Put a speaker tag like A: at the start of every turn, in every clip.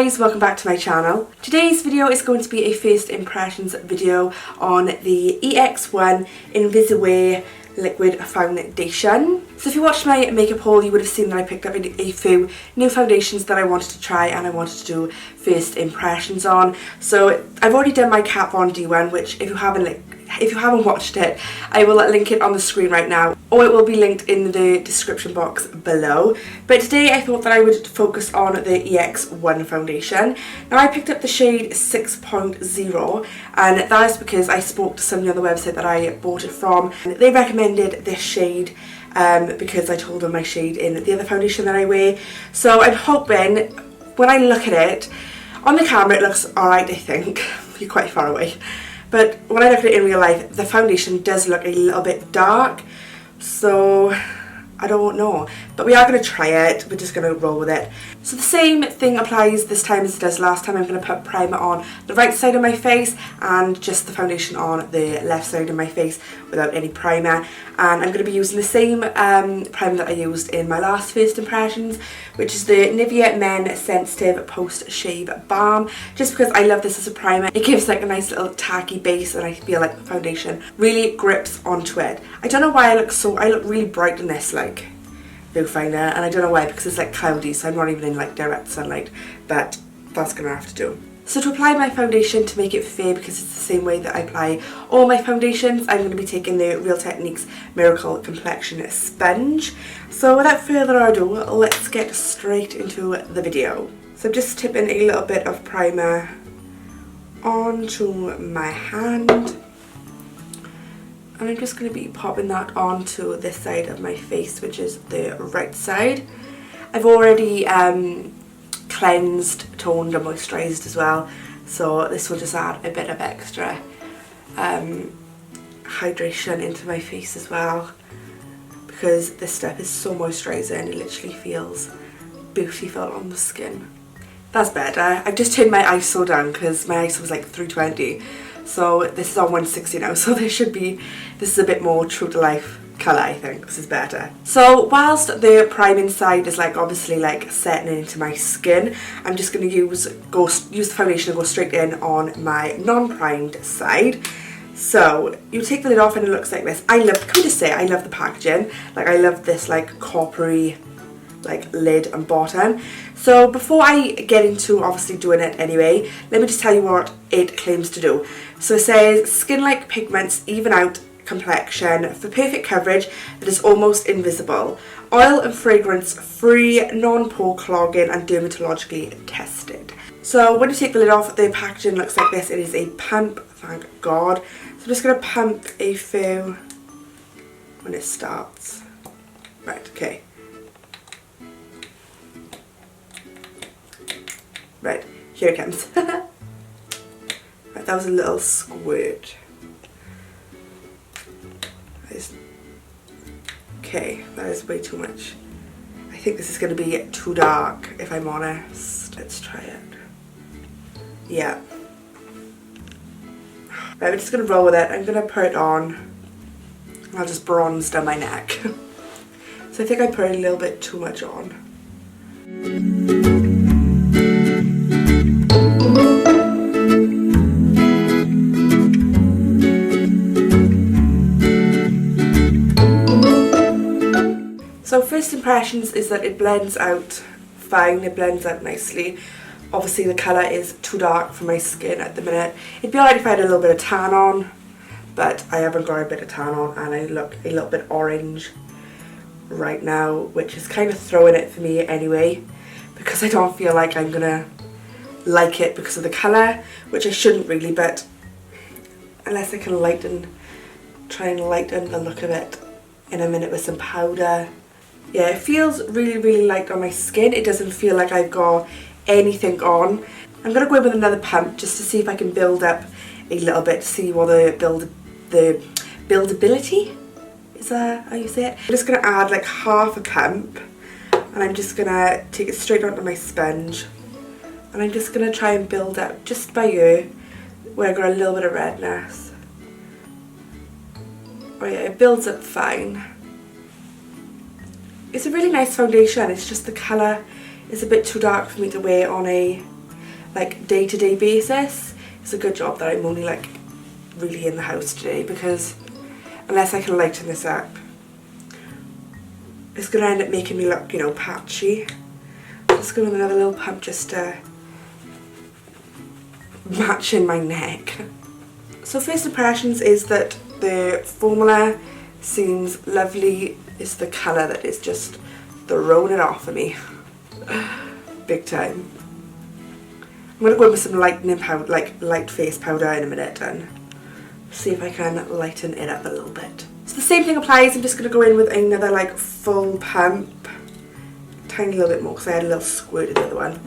A: guys, welcome back to my channel. Today's video is going to be a first impressions video on the EX1 Invisiwear Liquid Foundation. So if you watched my makeup haul, you would have seen that I picked up a few new foundations that I wanted to try and I wanted to do first impressions on. So I've already done my Kat Von D one, which if you haven't watched it, I will link it on the screen right now, or it will be linked in the description box below. But today I thought that I would focus on the EX1 foundation. Now I picked up the shade 6.0, and that is because I spoke to somebody on the website that I bought it from. They recommended this shade because I told them my shade in the other foundation that I wear. So I'm hoping when I look at it, on the camera it looks alright, I think. You're quite far away. But when I look at it in real life, the foundation does look a little bit dark, so I don't know. But we are going to try it, we're just going to roll with it. So the same thing applies this time as it does last time. I'm going to put primer on the right side of my face and just the foundation on the left side of my face without any primer. And I'm going to be using the same primer that I used in my last first impressions, which is the Nivea Men Sensitive Post Shave Balm, just because I love this as a primer. It gives like a nice little tacky base, and I feel like the foundation really grips onto it. I don't know why I look really bright in this like viewfinder, and I don't know why, because it's like cloudy, so I'm not even in like direct sunlight, but that's gonna have to do. So to apply my foundation to make it fair, because it's the same way that I apply all my foundations, I'm going to be taking the Real Techniques Miracle Complexion Sponge. So without further ado, let's get straight into the video. So I'm just tipping a little bit of primer onto my hand, and I'm just going to be popping that onto this side of my face, which is the right side. I've already cleansed, toned and moisturised as well, so this will just add a bit of extra hydration into my face as well, because this stuff is so moisturising. It literally feels beautiful on the skin. That's better. I've just turned my ISO down because my ISO was like 320, so this is on 160 now, so this is a bit more true to life colour. I think this is better. So whilst the priming side is like obviously like setting into my skin, I'm just going to use the foundation and go straight in on my non-primed side. So you take the lid off and it looks like this. Can we just say I love the packaging. Like I love this like coppery like lid and bottom. So before I get into obviously doing it anyway, let me just tell you what it claims to do. So it says skin-like pigments even out complexion for perfect coverage that is almost invisible, oil and fragrance free, non-pore clogging and dermatologically tested. So when you take the lid off, the packaging looks like this. It is a pump, thank God. So I'm just going to pump a few when it starts. Right, okay. Right, here it comes. Right, that was a little squirt. Okay, that is way too much. I think this is going to be too dark, if I'm honest. Let's try it. Yeah. Right, I'm just going to roll with it. I'm going to put it on. I'll just bronze down my neck. So I think I put a little bit too much on. So first impressions is that it blends out fine, it blends out nicely. Obviously the colour is too dark for my skin at the minute. It'd be alright if I had a little bit of tan on, but I haven't got a bit of tan on and I look a little bit orange right now, which is kind of throwing it for me anyway, because I don't feel like I'm gonna like it because of the colour, which I shouldn't really, but unless I can try and lighten the look of it in a minute with some powder. Yeah, it feels really, really light on my skin. It doesn't feel like I've got anything on. I'm going to go in with another pump just to see if I can build up a little bit, to see what the buildability, is that how you say it? I'm just going to add like half a pump, and I'm just going to take it straight onto my sponge, and I'm just going to try and build up just by ear where I got a little bit of redness. Oh yeah, it builds up fine. It's a really nice foundation, it's just the colour is a bit too dark for me to wear on a like day-to-day basis. It's a good job that I'm only like really in the house today, because unless I can lighten this up, it's going to end up making me look, you know, patchy. Let's go with another little pump just to match in my neck. So first impressions is that the formula seems lovely. It's the colour that is just throwing it off for me. Big time. I'm going to go in with some lightening powder, like light face powder in a minute, and see if I can lighten it up a little bit. So the same thing applies. I'm just going to go in with another like full pump. Tiny little bit more because I had a little squirt in the other one.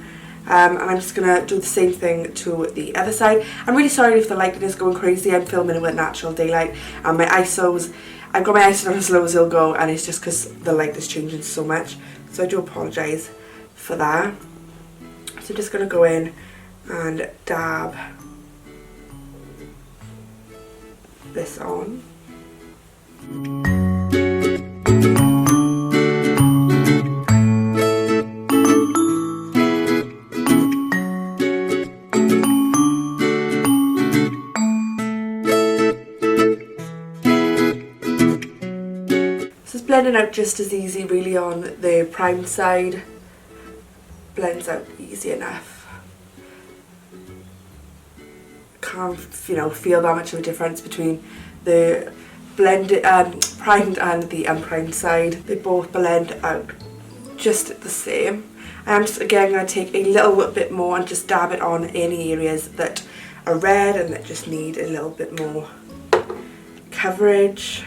A: And I'm just going to do the same thing to the other side. I'm really sorry if the lighting is going crazy. I'm filming with natural daylight, and my ISOs, I've got my ISO on as low as it'll go, and it's just because the light is changing so much. So I do apologise for that. So I'm just going to go in and dab this on. So it's blending out just as easy really on the primed side. Blends out easy enough. Can't, you know, feel that much of a difference between the blended, primed and the unprimed side. They both blend out just the same. I'm just again going to take a little bit more and just dab it on any areas that are red and that just need a little bit more coverage.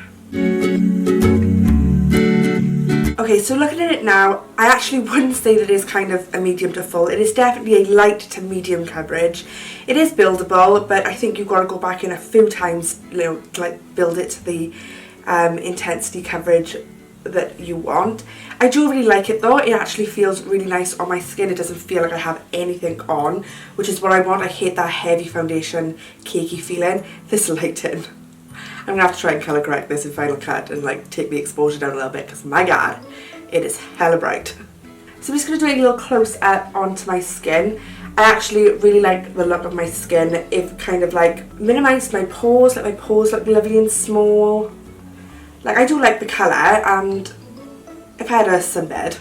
A: Okay, so looking at it now, I actually wouldn't say that it is kind of a medium to full. It is definitely a light to medium coverage. It is buildable, but I think you've got to go back in a few times, you know, to like build it to the intensity coverage that you want. I do really like it though. It actually feels really nice on my skin. It doesn't feel like I have anything on, which is what I want. I hate that heavy foundation, cakey feeling. This lighting. I'm going to have to try and colour correct this in Final Cut and like take the exposure down a little bit, because my god, it is hella bright. So I'm just going to do a little close up onto my skin. I actually really like the look of my skin. It kind of like minimised my pores, like my pores look lovely and small. Like I do like the colour, and if I had a sunbed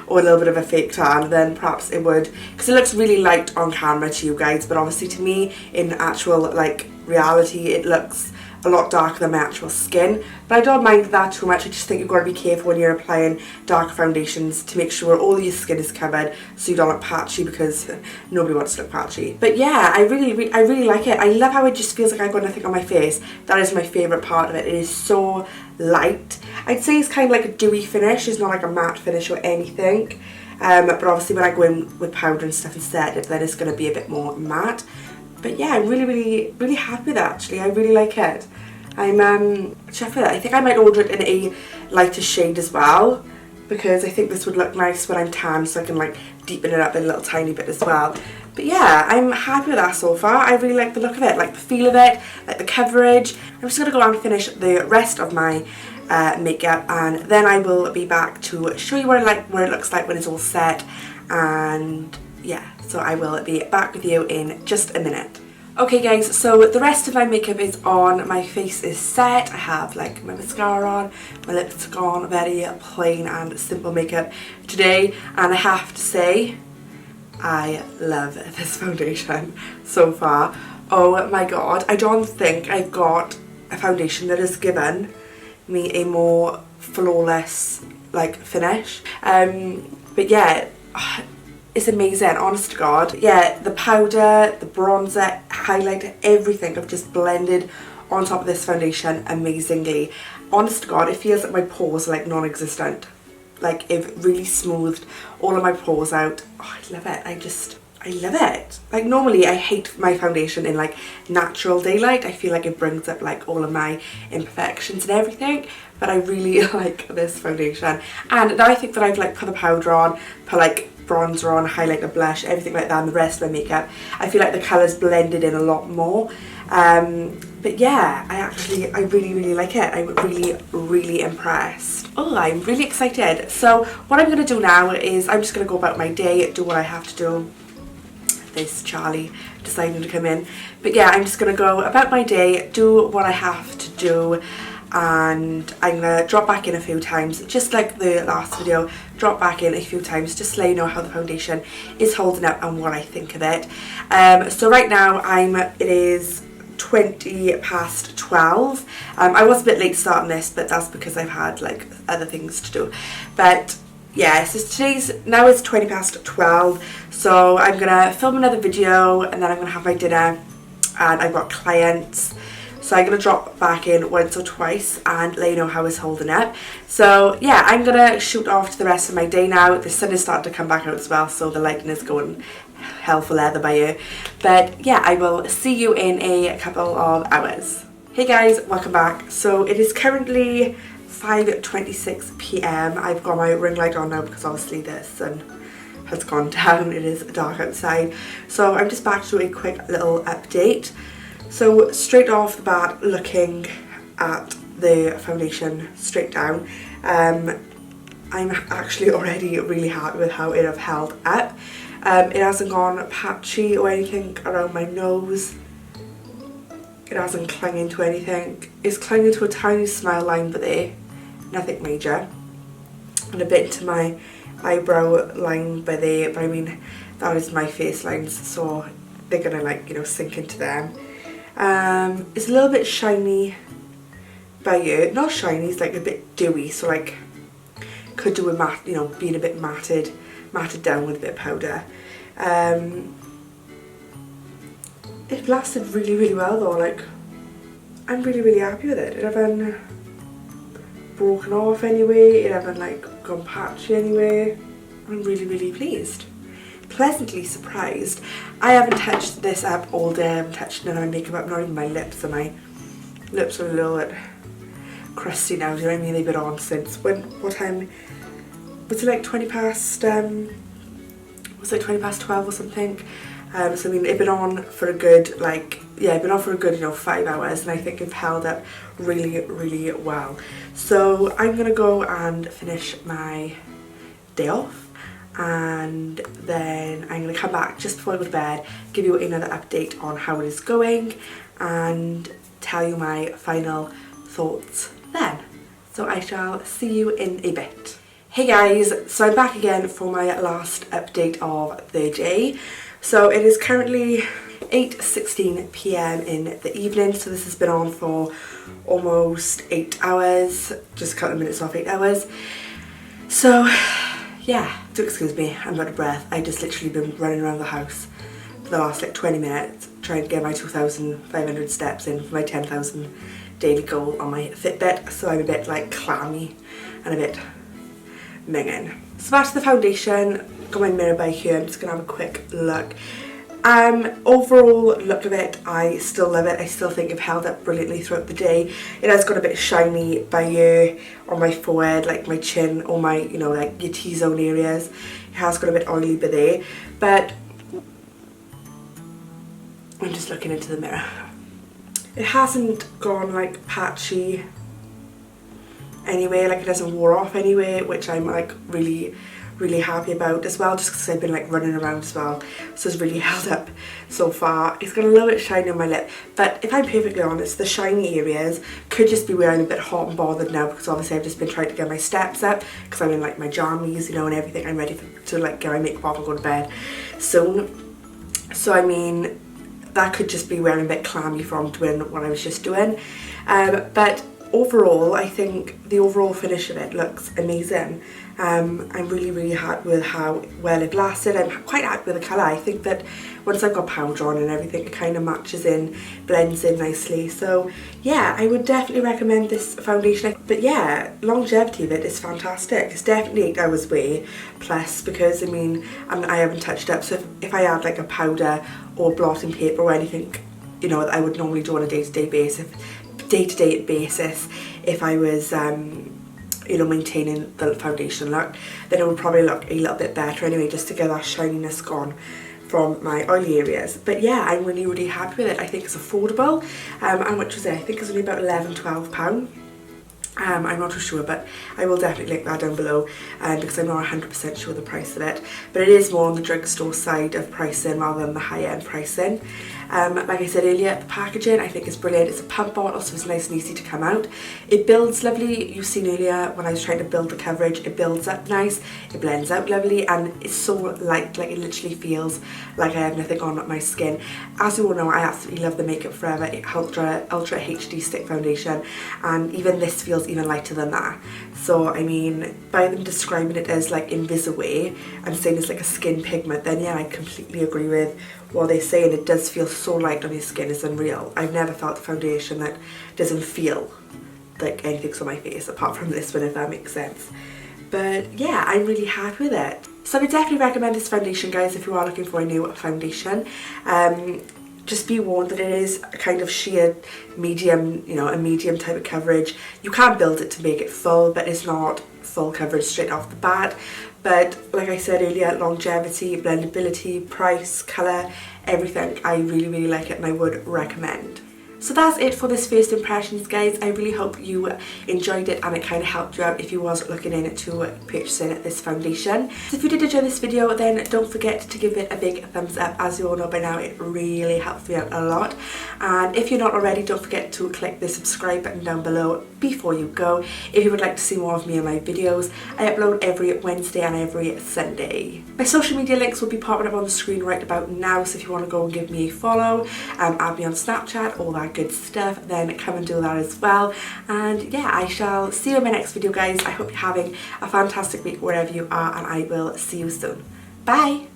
A: or a little bit of a fake tan, then perhaps it would, because it looks really light on camera to you guys, but obviously to me in actual like reality it looks a lot darker than my actual skin. But I don't mind that too much. I just think you've got to be careful when you're applying darker foundations to make sure all your skin is covered so you don't look patchy, because nobody wants to look patchy. But yeah, I really like it. I love how it just feels like I've got nothing on my face. That is my favourite part of it. It is so light. I'd say it's kind of like a dewy finish. It's not like a matte finish or anything. But obviously when I go in with powder and stuff instead, then it's going to be a bit more matte. But yeah, I'm really happy with that actually. I really like it. I'm chuffed with it. I think I might order it in a lighter shade as well, because I think this would look nice when I'm tan, so I can like deepen it up a little tiny bit as well. But yeah, I'm happy with that so far. I really like the look of it, like the feel of it, like the coverage. I'm just going to go on and finish the rest of my makeup, and then I will be back to show you what it looks like when it's all set. And yeah, so I will be back with you in just a minute. Okay guys, so the rest of my makeup is on, my face is set, I have like my mascara on, my lipstick on, very plain and simple makeup today, and I have to say, I love this foundation so far. Oh my god, I don't think I've got a foundation that has given me a more flawless like finish. But yeah, it's amazing, honest to god. Yeah, the powder, the bronzer, highlighter, everything I've just blended on top of this foundation amazingly. Honest to god, it feels like my pores are like non-existent. Like it really smoothed all of my pores out. Oh, I love it. I love it. Like normally I hate my foundation in like natural daylight. I feel like it brings up like all of my imperfections and everything, but I really like this foundation. And now I think that I've like put the powder on, put like bronzer on, highlighter, blush, everything like that, and the rest of my makeup, I feel like the colours blended in a lot more. But yeah, I really like it. I'm really impressed. Oh, I'm really excited. So what I'm going to do now is I'm just going to go about my day, do what I have to do, this Charlie deciding to come in. But yeah, I'm just going to go about my day, do what I have to do, and I'm going to drop back in a few times, just like the last video, drop back in a few times just to let you know how the foundation is holding up and what I think of it. So right now it is 20 past 12. I was a bit late starting this, but that's because I've had like other things to do. But yeah, so now it's 20 past 12, so I'm gonna film another video and then I'm gonna have my dinner, and I've got clients, so I'm gonna drop back in once or twice and let you know how it's holding up. So yeah, I'm gonna shoot off to the rest of my day now. The sun is starting to come back out as well, so the lighting is going hell for leather by you. But yeah, I will see you in a couple of hours. Hey guys, welcome back. So it is currently 5:26 p.m. I've got my ring light on now because obviously the sun has gone down. It is dark outside. So I'm just back to a quick little update. So straight off the bat, looking at the foundation straight down, I'm actually already really happy with how it have held up. It hasn't gone patchy or anything around my nose. It hasn't clung into anything. It's clung into a tiny smile line but there, nothing major. And a bit into my eyebrow line by there, but I mean that is my face lines, so they're gonna like, you know, sink into them. It's a little bit shiny by you. Not shiny, it's like a bit dewy, so like could do with matte, you know, being a bit matted down with a bit of powder. It lasted really well though, like I'm really happy with it. It haven't broken off anyway, it haven't like gone patchy anyway. I'm really pleased. Pleasantly surprised. I haven't touched this up all day. I haven't touched none of my makeup up, not even my lips, and my lips are a little bit crusty now, do you know what I mean? They've been on since what time was it, like 20 past was it 20 past 12 or something? So I mean, it's been on for a good, like, yeah, it's been on for a good, you know, 5 hours, and I think it's held up really well. So I'm gonna go and finish my day off, and then I'm going to come back just before I go to bed, give you another update on how it is going, and tell you my final thoughts then. So I shall see you in a bit. Hey guys, so I'm back again for my last update of the day. So it is currently 8:16 p.m. in the evening, so this has been on for almost 8 hours, just a couple of minutes off 8 hours. So yeah, do excuse me, I'm out of breath. I just literally been running around the house for the last like 20 minutes trying to get my 2,500 steps in for my 10,000 daily goal on my Fitbit, so I'm a bit like clammy and a bit minging. So back to the foundation, got my mirror by here, I'm just gonna have a quick look. Overall look of it, I still love it. I still think I've held up brilliantly throughout the day. It has got a bit shiny by here on my forehead, like my chin, or my, you know, like your T-zone areas. It has got a bit oily by there, but I'm just looking into the mirror. It hasn't gone like patchy anyway, like it hasn't wore off anyway, which I'm like really happy about as well, just because I've been like running around as well, so it's really held up so far. It's got a little bit shiny on my lip, but if I'm perfectly honest, the shiny areas could just be where I'm a bit hot and bothered now, because obviously I've just been trying to get my steps up because I'm in like my jammies, you know, and everything. I'm ready to like get my makeup off and go to bed soon. So I mean, that could just be where I'm a bit clammy from doing what I was just doing, but overall I think the overall finish of it looks amazing. I'm really happy with how well it lasted. I'm quite happy with the colour. I think that once I've got powder on and everything, it kind of matches in, blends in nicely. So yeah, I would definitely recommend this foundation. But yeah, longevity of it is fantastic. It's definitely 8 hours way plus, because I mean, I haven't touched up, so if I had like a powder or blotting paper or anything, you know, that I would normally do on a day-to-day basis if I was you know, maintaining the foundation look, then it would probably look a little bit better anyway, just to get that shininess gone from my oily areas. But yeah, I'm really happy with it. I think it's affordable. How much was it? I think it's only about £11–12. I'm not too sure, but I will definitely link that down below because I'm not 100% sure the price of it. But it is more on the drugstore side of pricing rather than the high-end pricing. Like I said earlier, the packaging I think is brilliant. It's a pump bottle, so it's nice and easy to come out. It builds lovely. You've seen earlier when I was trying to build the coverage, it builds up nice, it blends out lovely, and it's so light, like it literally feels like I have nothing on my skin. As you all know, I absolutely love the Makeup Forever Ultra HD Stick Foundation, and even this feels even lighter than that. So I mean, by them describing it as like Invisiwear and saying it's like a skin pigment, then yeah, I completely agree with what they're saying. It does feel so light on your skin, it's unreal. I've never felt a foundation that doesn't feel like anything's on my face apart from this one, if that makes sense. But yeah, I'm really happy with it. So I would definitely recommend this foundation, guys, if you are looking for a new foundation. Just be warned that it is a kind of sheer medium, you know, a medium type of coverage. You can build it to make it full, but it's not full coverage straight off the bat. But like I said earlier, longevity, blendability, price, colour, everything, I really, really like it and I would recommend. So that's it for this first impressions, guys. I really hope you enjoyed it and it kind of helped you out if you was looking into purchasing this foundation. So if you did enjoy this video, then don't forget to give it a big thumbs up. As you all know by now, it really helps me out a lot. And if you're not already, don't forget to click the subscribe button down below before you go if you would like to see more of me and my videos. I upload every Wednesday and every Sunday. My social media links will be popping up on the screen right about now, so if you want to go and give me a follow, add me on Snapchat, all that good stuff, then come and do that as well. And yeah, I shall see you in my next video, guys. I hope you're having a fantastic week wherever you are, and I will see you soon. Bye!